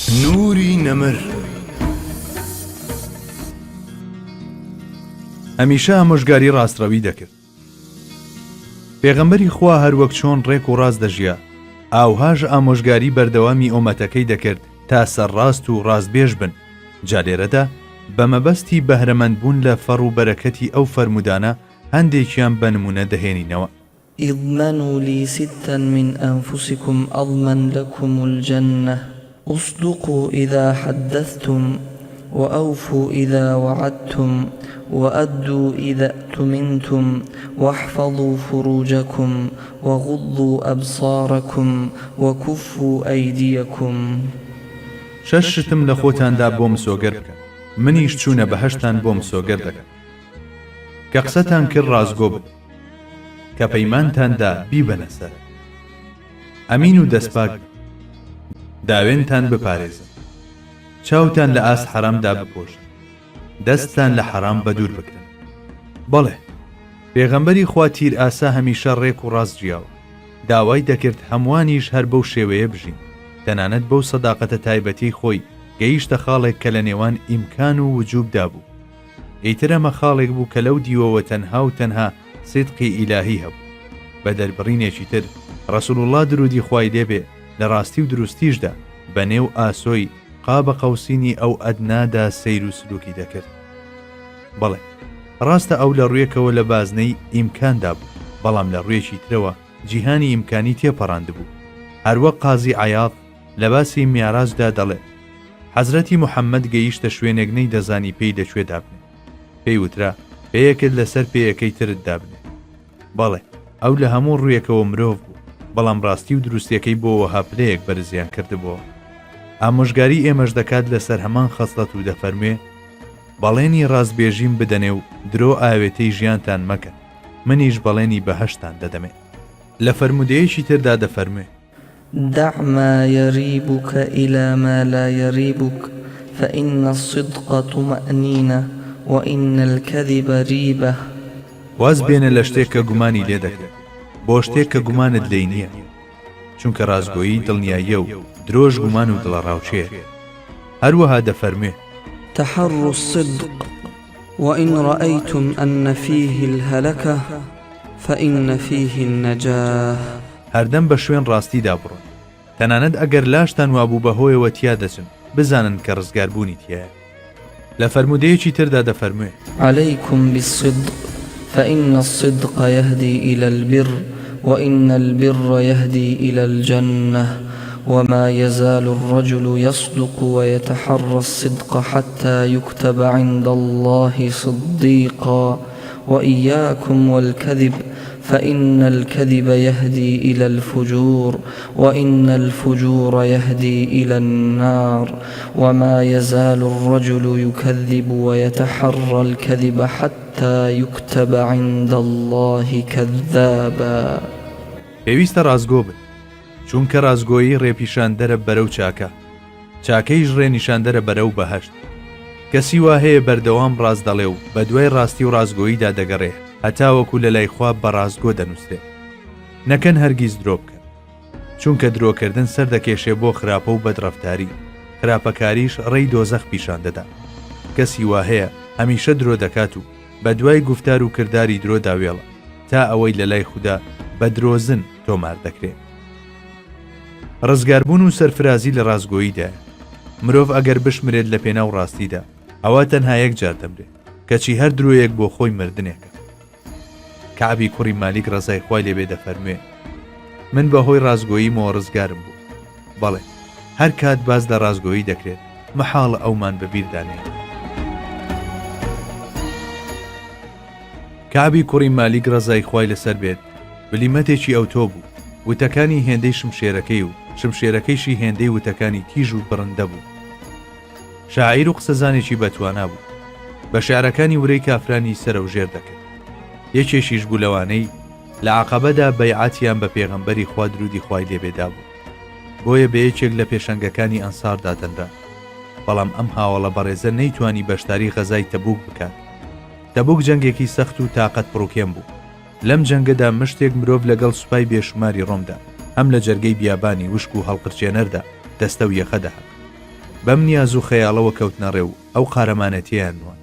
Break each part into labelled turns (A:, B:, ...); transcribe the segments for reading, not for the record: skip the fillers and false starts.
A: نوری نەمر.
B: هەمیشە ئامۆژگاری ڕاستڕەوی دەکرد. پێغەمبەری خوا هەروەک چۆن ڕێک و ڕاست دەژیا، ئاوهاژ ئامۆژگاری بەردەوامی ئومەتەکەی دەکرد تا سەرڕاست و ڕاستبێژ بن. جا لێرەدا بە مەبەستی بەهرەمەندبوون لە فەڕ و بەرەکەتی ئەو فەرمودانە هەندێکیان بە نمونە دەهێنینەوە.
C: اضمنوا لي ستا من أنفسكم أضمن لكم الجنة اصدقوا إذا حدثتم وأوفوا إذا وعدتم وأدوا إذا اؤتمنتم واحفظوا فروجكم وغضوا أبصاركم وكفوا أيديكم.
B: شەشتم لە خۆتاندا بۆم سۆگەر بکە، منیش چوونە بەهەشتان بۆم سۆگەر دەکەم. کە قسەتان کرد ڕازگۆ بن، کە پەیمانتاندا بیبەنە سەر، ئەمین و دەستپاک داوێنتان بپارێزن، چاوتان لە ئاست حەرامدا بپۆشن، دەستتان لە حەرام بەدوور بکرن. بەڵێ، پێغەمبەری خوا تیر ئاسا هەمیشە ڕێک و ڕاست ژیاوە، داوای دەکرد هەموانیش هەر بەو شێوەیە بژین، تەنانەت بەو سەداقەتە تایبەتی خۆی گەیشتە خاڵێک کە لە نێوان ئیمکان و وجوبدا بوو. ئیتر ئەمە خاڵێک بوو کە لەو دیوەوە تەنها و تەنها سیدقی ئیلاهی هەبوو. بە دەربڕینێکی تر ڕەسوڵ الله درودی خوای لێبێ لە ڕاستی و دروستیشدا بە نێو ئاسۆی قابە قەوسینی ئەو ئەدنادا سەیر و سلوکی دەکرد. بەڵێ، ڕاستە ئەو لە ڕوویەکەوە لە بازنەی ئیمکاندا بوو، بەڵام لە ڕوویەکی ترەوە جیهانی ئیمکانی تێپەڕاند بوو. هەروەک قازی عەیاض لە باسی میعراجدا دەڵێ، حەزرەتی موحەممەد گەیشتە شوێنێک نەی دەزانی پێی دەچوێ دابنێ، پێی وترا پێیەکت لەسەر پێیەکەی ترت دابنێ. بەڵێ، ئەو لە هەموو ڕوویەکەوە مرۆڤ بوو، بەڵام ڕاستی و دروستیەکەی بۆ وەها پلەیەک بەرزیان کردبووە. ئامۆژگاری ئێمەش دەکات لەسەر هەمان خەسڵەت و دەفەرموێ، بەڵێنی ڕاستبێژیم بدەنێ و درۆ ئاوێتەی ژیانتان مەکەن، منیش بەڵێنی بەهەشتان دەدەمێ. لە فەرمودەیەکی تردا دەفەرموێ،
C: دع ما يريبك إلى ما لا يريبك فإن الصدق طمأنينة وإن الكذب ريبة.
B: واز بێنە لە شتێک کە گومانی لێ دەکرێت بۆ شتێک کە گومانت لێی نییە، چونکە ڕازگۆیی دڵنیاییە و درۆژ گومان و دڵەڕاوچەیە. هەروەها دەفەرموێ،
C: تحروا الصدق وإن رأيتم أن فيه الهلكة فإن فيه النجاة.
B: هەردەم بە شوێن ڕاستیدا بڕۆن، تەنانەت ئەگەر لاشتان وابوو بەهۆیەوە تیا دەچن، بزانن کە ڕزگاربوونی تایە. لە فەرمودەیەکی تردا دەفەرموێ،
C: عليكم بالصدق فإن الصدق يهدي إلى البر وإن البر يهدي إلى الجنة وما يزال الرجل يصدق ويتحرى الصدق حتى يكتب عند الله صديقا وإياكم والكذب فإن الكذب يهدي إلى الفجور وإن الفجور يهدي إلى النار وما يزال الرجل يكذب ويتحرى الكذب حتى يكتب عند الله كذابا.
B: پێویستە ڕازگۆ بن، چونکە ڕازگۆیی ڕێپیشاندەرە بەرەو چاکە، چاکەیش ڕێنیشاندەرە بەرەو بەهەشت. کەسی وا هەیە بەردەوام ڕاست دەڵێ و بە دوای ڕاستی و ڕازگۆییدا دەگەڕێ، هەتاوەکو لە لای خوا بە ڕازگۆ دەنووسێ. نەکەن هەرگیز درۆ بکەن، چونکە درۆکردن سەر دەکێشێ بۆ خراپە و بەدڕەفتاری، خراپەکاریش ڕێی دۆزەخ پیشان دەدا. کەسی وا هەیە هەمیشە درۆ دەکات و بە دوای گفتار و کردداری درۆ داوێڵە تا ئەوەی لە لای خوددا بە درۆزن تۆمار دەکرێت. ڕزگاربوون و سەرفرازی لە ڕازگۆییدا. مرۆڤ ئەگەر بشمرێت لە پێناو ڕاستیدا، ئەوە تەنها یەک جار دەمرێت، کەچی هەر درۆیەک بۆ خۆی مردنێکە. کەعبی کوڕی مالیک ڕەزای خوای لێبێ دەفەرموێ، من بەهۆی ڕازگۆییمەوە ڕزگارم بوو. بەڵێ، هەر کات باز لە ڕازگۆیی دەکرێت، مەحاڵە ئەومان بەبیردانێت. کەعبی کوڕی مالیک ڕەزای خوای لەسەر بێت بلیمەتێکی ئەوتۆ بوو، وتەکانی هێندەی شمشێرەکەی و شمشێرەکەیشی هێندەی وتەکانی تیژ و بڕندە بوو. شاعیر و قسەزانێکی بەتوانا بوو، بە شعرەکانی ورەی کافرانی سەرە و ژێر دەکرد. یەکێشیش بوو لەوانەی لە عەقەبەدا بەیعەتیان بە پێغەمبەری خوا درودی خوای لێبێدا بوو، بۆیە بە یەکێک لە پێشەنگەکانی ئەنساردا دەنرا. بەڵام ئەم هاوڵە بەڕێزە نەیتوانی بەشداری غەزای تەبوک بکات. تەبوک جەنگێکی سەخت و تاقەت پڕوکێن بوو. لەم جەنگەدا مشتێک مرۆڤ لەگەڵ سوپای بێشماری ڕۆمدا هەم لە جەرگەی بیابانی وشک و هەڵقرچێنەردا دەستە و یەخە دەهات. بەم نیاز و خەیاڵەوە کەوتنە ڕێو ئەو قارەمانەتیان نوان.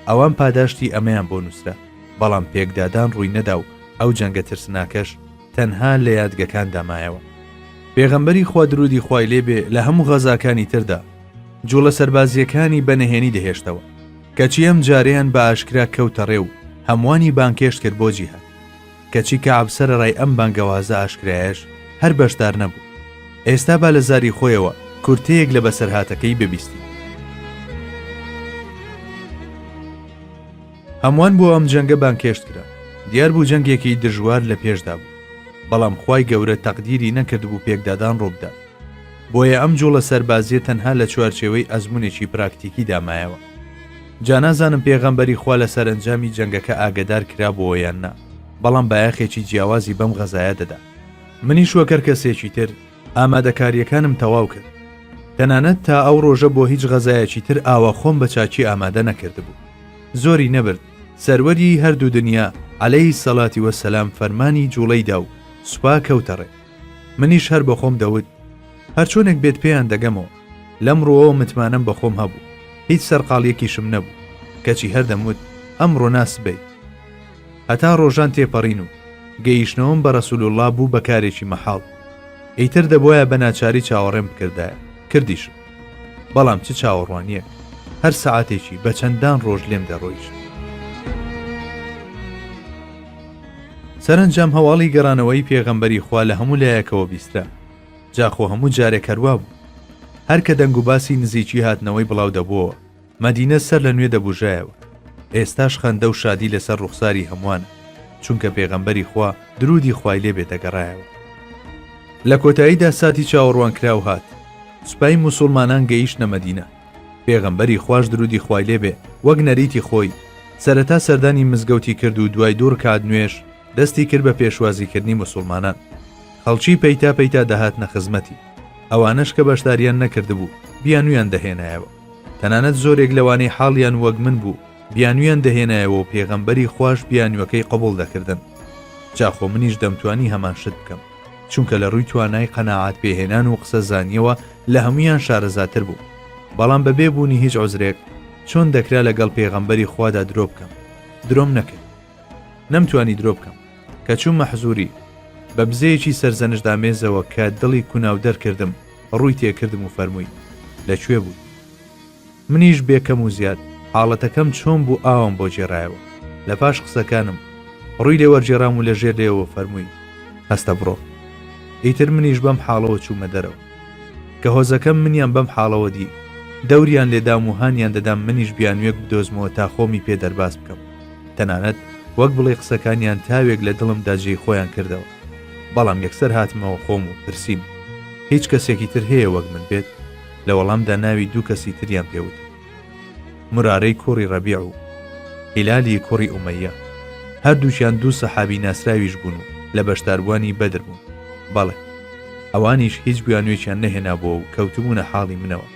B: ئەوان پاداشتی ئەمەیان بۆ نووسرا، بەڵام پێکدادان ڕووی نەدا و ئەو جەنگە ترسناکەش تەنها لە یادگەکان دامایەوە. پێغەمبەری خوا درودی خوای لێبێ لە هەموو غەزاکانی تردا جوڵە سەربازیەکانی بەنەهێنی دەهێشتەوە، کەچی ئەم جارەیان بە ئاشکرا کەوتە ڕێو هەموانی بانکێشت کرد بۆ جیهاد، کەچی کەعب سەرەڕای ئەم بانگەوازە ئاشکرایەش هەر بەشدار نەبوو. ئێستا با لە زاری خۆیەوە کورتەیەک لە بەسەرهاتەکەی ببیستی. هەمووان بۆ ئەم جەنگە بانکێشت کرا. دیار بوو جەنگێکی دژوار لە پێشدا بوو، بەڵام خوای گەورە تەقدیری نەکرد بوو پێکدادان ڕووبدات. بۆیە ئەم جوڵە سەربازیە تەنها لە چوارچێوەی ئەزمونێکی پراکتیکی دامایەوە. جا نازانم پێغەمبەری خوا لە سەرنجامی جەنگەکە ئاگدار کرا بۆ یان نا، بەڵام بایەخێکی جیاوازی بەم غەزایە دەدا. منیش وەکەر کەسێکی تر ئامادەکاریەکانم تەواو کرد، تەنانەت تا ئەو ڕۆژە بۆ هیچ غەزایەکی تر ئاوا خۆم بە چاچی ئامادە نەکرد بوو. زۆری نەبرد، سەروەری هەردوو دنیا عەلەیهی سەڵاتی وەسەلام فەرمانی جوڵەی دا و سوپا کەوتە ڕێ. منیش هەر بە خۆم دەوت هەر چۆنێک بێت پێیان دەگەمەوە. لەمڕۆوە متمانەم بە خۆم هەبوو، هیچ سەرقاڵیەکیشم نەبوو، کەچی هەر دەموت ئەمڕۆ ناسبەی. هەتا ڕۆژان تێپەڕین و گەیشتنەوەم بە ڕەسوول الله بوو بە کارێکی مەحاڵ. ئیتر دەبوایە بە ناچاری چاوەڕێم بکردایە، کردیشم، بەڵام چ چاوەڕوانیە، هەر سەعاتێکی بە چەندان ڕۆژ لێم دەڕۆیش. سەرنجام هەواڵی گەڕانەوەی پێغەمبەری خوا لە هەموو لایەکەوە بیسترا. جاخۆ هەموو جارێک هەروە بوو، هەر کە دەنگ و باسی نزیکی هاتنەوەی بڵاو دەبووەوە، مەدینە سەر لە نوێ دەبوژایەوە. ئێستاش خەندە و شادی لەسەر ڕوخساری هەمووانە، چونکە پێغەمبەری خوا درودی خوای لێبێ دەگەڕایەوە. لە کۆتاییدا ساتی چاوەڕوان کراو هات، سوپای موسڵمانان گەیشتنە مەدینە. پێغەمبەری خوای درودی خوای لێبێ وەک نەریتی خۆی سەرەتا سەردانی مزگەوتی کرد و دوای دوو ڕکات نوێژ دەستی کرد بە پێشوازیکردنی موسڵمانان. خەڵکی پەیتا پەیتا دەهاتنە خزمەتی، ئەوانش کە بەشداریان نەکردبوو بیانویان دەهێنایەوە. تەنانەت زۆرێک لەوانەی حاڵیان وەک من بوو بیانویان دەهێنایەوە و پێغەمبەری خوش بیانوەکەی قبول دەکردن. جاخۆ منیش دەمتوانی هەمان شت بکەم، چونکە لە ڕووی توانای قەناعات پێهێنان و قسە زانیەوە لە هەمویان شارەزاتر بوو. بەڵام بەبێ بوونی هیچ عوزرێک چۆن دەکرا لەگەڵ پێغەمبەری خوادا درۆ بکەم. درۆم نەکرد، نەمتوانی درۆ بکەم، کە چوو مەحزوری بە بزەیەکی سەرزەنشدا مێزەوە کە دڵی کوناو دەرکردم، ڕووی تێکردم و فەرمووی لەکوێ بووی؟ منیش بێکەم و زیاد حاڵەتەکەم چۆن بوو ئاوام بۆ جێڕایەوە. لە پاش قسەکانم ڕووی لێوەرجێڕام و لەژێر لێەوە فەرمووی هەستە بڕۆ. ئیتر منیش بەم حاڵەوە چوومە دەرەوە، کە هۆزەکەم منیان بەم حاڵەوە دی، دەوریان لێدام و هانیان دەدام منیش بیانوێک بدۆزمەوە تا خۆمی پێ دەرباز بکەم. تەنانەت وەک بڵێ قسەکانیان تاوێک لە دڵمدا جێی خۆیان کردەوە. بەڵام یەکسەر هاتمەوە خۆم و پرسیم هیچ کەسێکی تر هەیە وەک من بێت؟ لە وەڵامدا ناوی دوو کەسی تریان پێوت، مرارەی کوڕی ڕەبیع و هیلالی کوڕی ئومەیە. هەردووچیان دوو سەحابی ناسراویش بوون و لە بەشداربوانی بەدر بوون. بەڵێ ئەوانیش هیچ بیانوێکیان نەهێنابووە و کەوتبوونە حاڵی منەوە.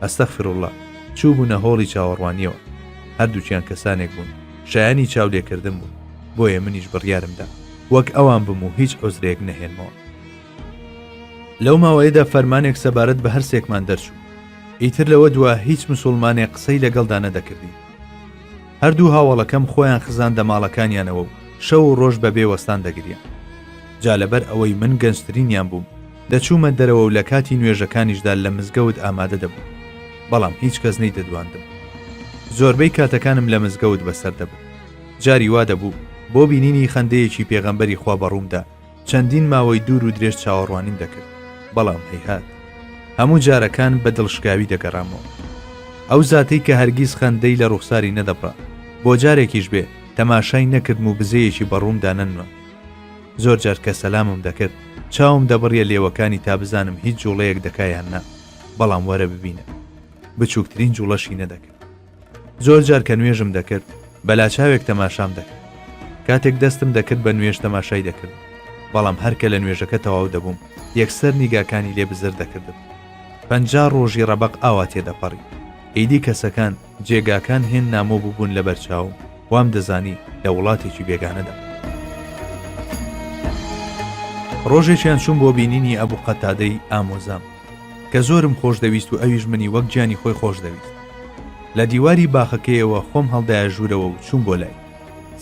B: ئەستەغفیرڵڵا، چوو بوونە هۆڵی چاوەڕوانیەوە. هەردووچیان کەسانێک بوون شایانی چاولێکردن بوون، بۆیە منیش بڕیارمدا وەک ئەوان بم و هیچ عوزرێک نەهێنمەوە. لەو ماوەیەدا فەرمانێک سەبارەت بە هەرسێکمان دەرچوو. ئیتر لەوە دووە هیچ مسڵمانێک قسەی لەگەڵدا نەدەکردی. هەردوو هاوڵەکەم خۆیان خزاندە ماڵەکانیانەوە و شەو و ڕۆژ بەبێ وەستان دەگریان. جا لەبەر ئەوەی من گەنجترینیان بووم دەچوومە دەرەوە و لە کاتی نوێژەکانیشدا لە مزگەوت ئامادە دەبوو، بەڵام هیچ کەس نەیدەدواندم. زۆربەی کاتەکانم لە مزگەوت بەسەر دەبوو. جاری وا دەبوو بۆ بینینی خەندەیەکی پێغەمبەری خوا بەڕوومدا چەندین ماوەی دوور و درێژ چاوەڕوانیم دەکرد، بەڵام هەیهات هەموو جارەکان بە دڵشکاوی دەگەڕامەوە. ئەو زاتەی کە هەرگیز خەندەی لە ڕوخساری نەدەبڕا، بۆ جارێکیش بێ تەماشای نەکردم و بزەیەکی بەڕوومدا نەنوە. زۆر جار کە سەلامم دەکرد چاوم دەبڕیە لێوەکانی تا بزانم هیچ جوڵەیەک دەکایان نا، بەڵام وەرە ببینە بچووکترین جوڵەشی نەدەکرد. زۆر جار کە نوێژم دەکرد بەلا چاوێک تەماشام دەکرد. کاتێک دەستم دەکرد بە نوێژ تەماشای دەکرد، بەڵام هەرکە لە نوێژەکە تەواو دەبووم یەکسەر نیگاکانی لێ بزر دەکردم. 50 ڕۆژی ڕەبەق ئاوا تێدەپەڕی. ئیدی کەسەکان جێگاکان هێن نامۆ ببوون لە بەرچاوم، وام دەزانی لە وڵاتێکی بێگانەدا. ڕۆژێکیان چوون بۆ بینینی ئەبوو قەتادەی ئامۆزام. کە زۆرم خۆش دەویست و ئەویش منی وەک گیانی خۆی خۆش دەویست. لە دیواری باخەکەیەوە خۆم هەڵدایە ژوورەوە و چوون بۆ لای.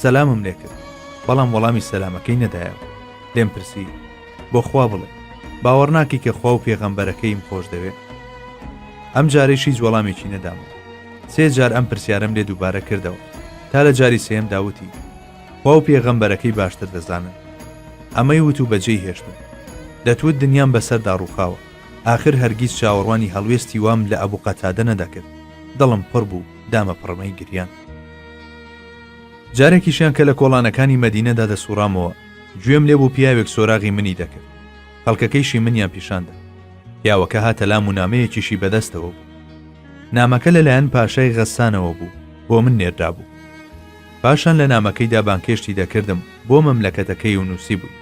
B: سەلامم لێ کرد، بەڵام وەڵامی سەلامەکەی نەدایەوە. لێم پرسی بۆ خوا بڵێ باوەڕ ناکەی کە خوا و پێغەمبەرەکەیم خۆش دەوێت؟ ئەم جارێکی وەڵامێکی نەدامەوە. 3 جار ئەم پرسیارم لێ دووبارە کردەوە تا لە جاری سێم داوتی خوا و پێغەمبەرەکەی باشتر دەزانن. ئەمەی وت و بەجێی هێشتم. دەتوت دنیام بەسەردا ڕووخاوە. آخر هەرگیز چاوەڕوانی هەڵوێستی وام لە ئەبوو قەتادە نەدەکرد. دڵم پڕ بوو دامە پڕمەی گریان. جارێکیشیان کە لە کۆڵانەکانی مەدینەدا دەسوڕامەوە گوێم لێ بوو پیاوێک سۆراغی منی دەکرد. خەڵکەکەیشی منیان پیشاندا. پیاوەکە هاتە لام و نامەیەکیشی بەدەستەوە بوو. نامەکە لەلایەن پاشای غەسانەوە بوو بۆ من نێردرا بوو. پاشان لە نامەکەیدا بانکێشتی دەکردم بۆ مەملەکەتەکەی و نووسی بووی.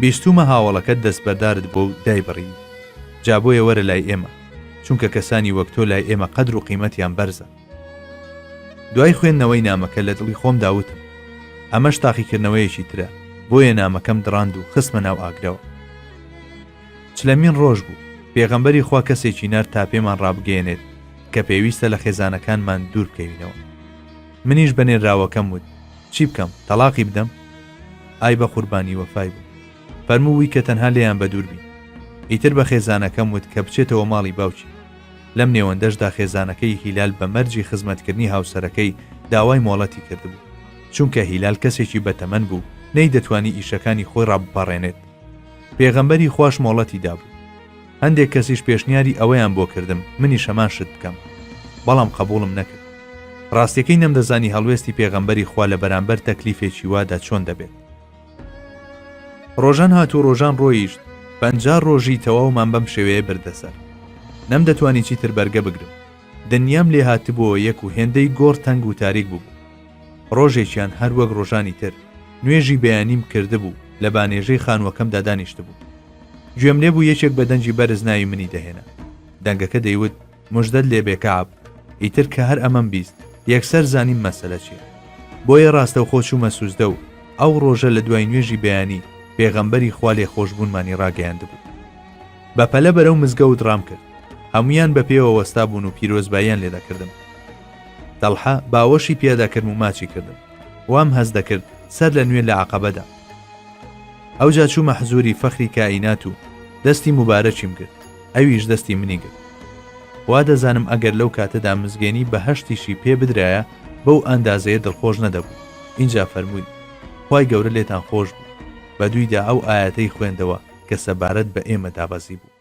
B: بیستومە هاوڵەکەت دەستبەردارت بۆ و دایبڕی. جا بۆیە وەرە لای ئێمە، چونکە کەسانی وەک تۆ لای ئێمە قەدر و قیمەتیان بەرزە. دوای خوێندنەوەی نامەکە لە دڵی خۆم داوتم ئەمەش تاقیکردنەوەیەکی ترە، بۆیە نامەکەم دڕاند و خستمە ناو ئاگرەوە. چلەمین ڕۆژ بوو پێغەمبەری خوا کەسێکی نەر تا پێمان ڕابگەێنێت کە پێویستە لە خێزانەکانمان دوور بکەوینەوە. منیش بەنێراوەکەم وت چی بکەم، تەلاقی بدەم؟ ئای بە قوربانی وەفای بوو. فەرمووی کە تەنها لێیان بە دوور بین. ئیتر بە خێزانەکەم وت کە بچێتەوە ماڵی باوکی. لەم نێوەندەشدا خێزانەکەی هیلال بە مەرجی خزمەتکردنی هاوسەرەکەی داوای مۆڵەتی کردبوو، چونکە هیلال کەسێکی بەتەمەن بوو نەی دەتوانی ئیشەکانی خۆی ڕابپەڕێنێت. پێغەمبەری خوش مۆڵەتی دابوو. هەندێک کەسیش پێشنیاری ئەوەیان بۆ کردم منی شەمان شت بکەم، بەڵام قبوڵم نەکرد. ڕاستیەکەی نەمدەزانی هەڵوێستی پێغەمبەری خوا لە بەرامبەر تەکلیفێکی وادا چۆن دەبێت. ڕۆژان هاتوو ڕۆژان ڕۆیشت 50 ڕۆژی تەواومان بەم شێوەیە بردەسەر. نەمدەتوانی چیتر بەرگە بگرم. دنیام لێ هاتبووە یەک و هێندەی گۆڕ تەنگ و تاریک بوو. ڕۆژێکیان هەر وەک ڕۆژانی تر نوێژی بەیانیم کردبوو لە بانێژەی خانووەکەمدا دانیشت بوو. گوێم لێ بوو یەکێک بە دەنجی بەرز ناوی منی دەهێنا. دەنگەکە دەیوت موژدەت لێ بێ کەعب. ئیتر کە هەر ئەمەم بیست یەکسەر زانیم مەسەلە چییە. بۆیە ڕاستەوخۆ چوومە سوزدە و ئەو ڕۆژە لە دوای نوێژی بەیانی پێغەمبەری خوا لێ خۆشبوونمانی ڕاگەیاندبوو. بەپەلە بەرەو مزگەوت ڕام کرد. هەمویان بە پێوە وەستا بوون و پیرۆزباییان لێ دەکردم. تەڵحە باوەشی پێداکردم و ماچی کردم. وام هەز دەکرد سەر لە نوێ لە عەقەبەدا. ئەوجا چوومە حزوری فەخری کائینات و دەستی مبارەکیم کرد. ئەویش دەستی منی کرد. وا دەزانم ئەگەر لەو کاتەدا مزگەنی بە هەشتیشی پێ بدرایە بەو ئەندازەیە دڵخۆش نەدەبوو. اینجا فەرمووی خوای گەورە لێتان خۆش بوو. بە دوویدا ئەو ئاەتەی خوێندەوە کە سەبارەت بە ئێمە دابەزی بوو.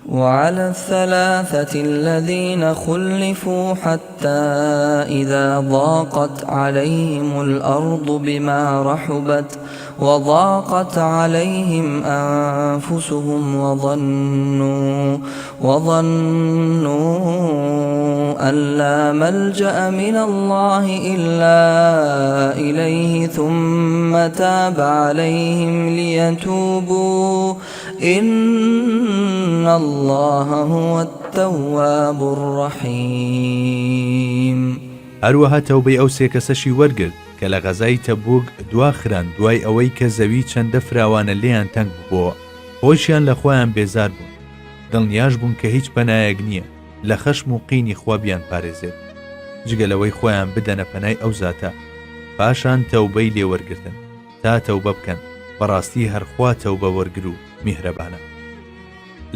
C: وعلى الثلاثة الذين خلفوا حتى إذا ضاقت عليهم الأرض بما رحبت وضاقت عليهم أنفسهم وظنوا أن لا ملجأ من الله إلا إليه ثم تاب عليهم ليتوبوا إن الله هو التواب الرحيم.
B: هەروەها تەوبەی ئەو سێ کەسەشی وەرگرت کە لە غەزای تەبوک دواخران دوای ئەوەی کە زەوی چەندە فراوانە لێیان تەنگ بووە. خۆشیان لە خۆیان بێزار بوون. دڵنیاش بوون کە هیچ پەنایەک نییە لە خەشم و قینی خوا بیان پارێزێت جگەلەوەی خۆیان بدەنە پەنای ئەو زاتە. پاشان تەوبەی لێوەرگرتن تا تەوبە بکەن. بەڕاستی هەرخوا تەوبە وەرگر و میهرەبانە.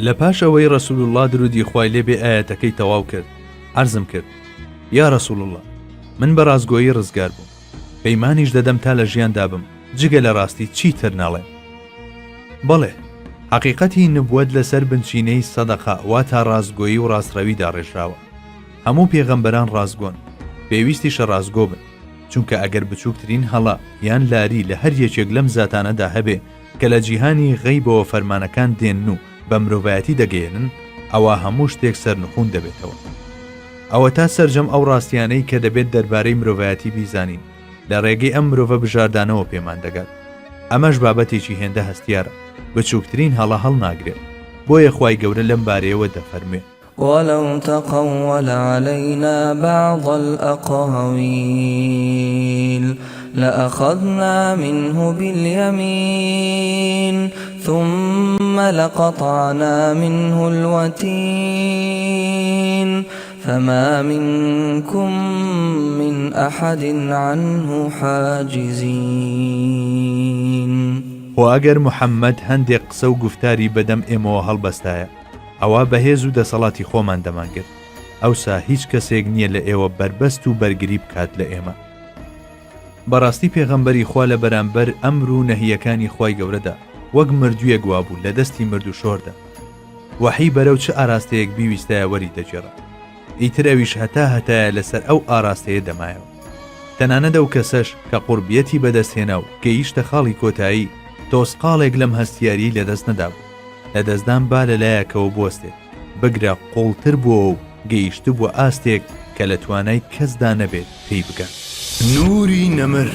B: لە پاش ئەوەی ڕەسوول الله درودی خوای لێبێ ئاەتەکەی تەواو کرد عەرزم کرد یا ڕەسوول الله من بە ڕازگۆیی ڕزگار بووم. پەیمانیش دەدەم تا لە ژیاندا بم جگە لە ڕاستی چیتر ناڵێم. بەڵێ حەقیقەتی نبوەت لەسەر بنچینەی سەدەقە واتە ڕازگۆیی و ڕاستڕەویدا ڕێژراوە. هەموو پێغەمبەران ڕازگۆن، پێویستیشە ڕازگۆ بن، چونکە ئەگەر بچووکترین هەڵە یان لاری لە هەر یەکێک لەم زاتانەدا هەبێ کە لە جیهانی غەیبەوە فەرمانەکان دێن و بە مرۆڤایەتی دەگەێنن ئەوە هەموو شتێک سەرنخوون دەبێتەوە. ئەوە تا سەرجەم ئەو ڕاستیانەی کە دەبێت دەربارەی مرۆڤایەتی بیزانین لە ڕێگەی ئەم مرۆڤە بژاردانەوە پێمان دەگات. ئەمەش بابەتێکی هێندە هەستیارە، بچووکترین هەڵە هەڵ ناگرێت. بۆیە خوای گەورە لەم بارەیەوە دەفەرمێ
C: ولو تقول علينا بعض الأقاويل لأخذنا منه باليمين ثم لقطعنا منه الوتين فما منكم من أحد عنه حاجزين.
B: و ئەگەر محەممەد هەندێک قسە و گفتاری بەدەم ئێمەوە هەڵبەستایە ئەوە بەهێز و دەسەڵاتی خۆمان دەمانگرت، ئەوسا هیچ کەسێک نییە لە ئێوە بربەست و بەرگری بکات لە ئێمە. بەڕاستی پێغەمبەری خوا لە بەرامبەر ئەمر و نەهیەکانی خوای گەورەدا وەک مردوویە گوابوو لە دەستی مرد و شۆردا، وەحی بەرەو چه ئاراستەیەک بیویستایە وەری دەجێڕە، ئیتر ئەویش هەتایە لەسەر ئەو ئاراستەیە دەمایەوە. تەنانەت ئەو کەسەش کە قوربیەتی بەدەستهێنا و گەیشتە خاڵی کۆتایی تۆسقاڵێک لەم هەستیاری لەدەست نەدابوو، لە دەستدان با لەلایەکەوە بوەستێت بگرە قوڵتر بووە و گەیشت بووە ئاستێک کە لە توانای کەسدا نەبێت پێی بگات.
A: نوری نەمر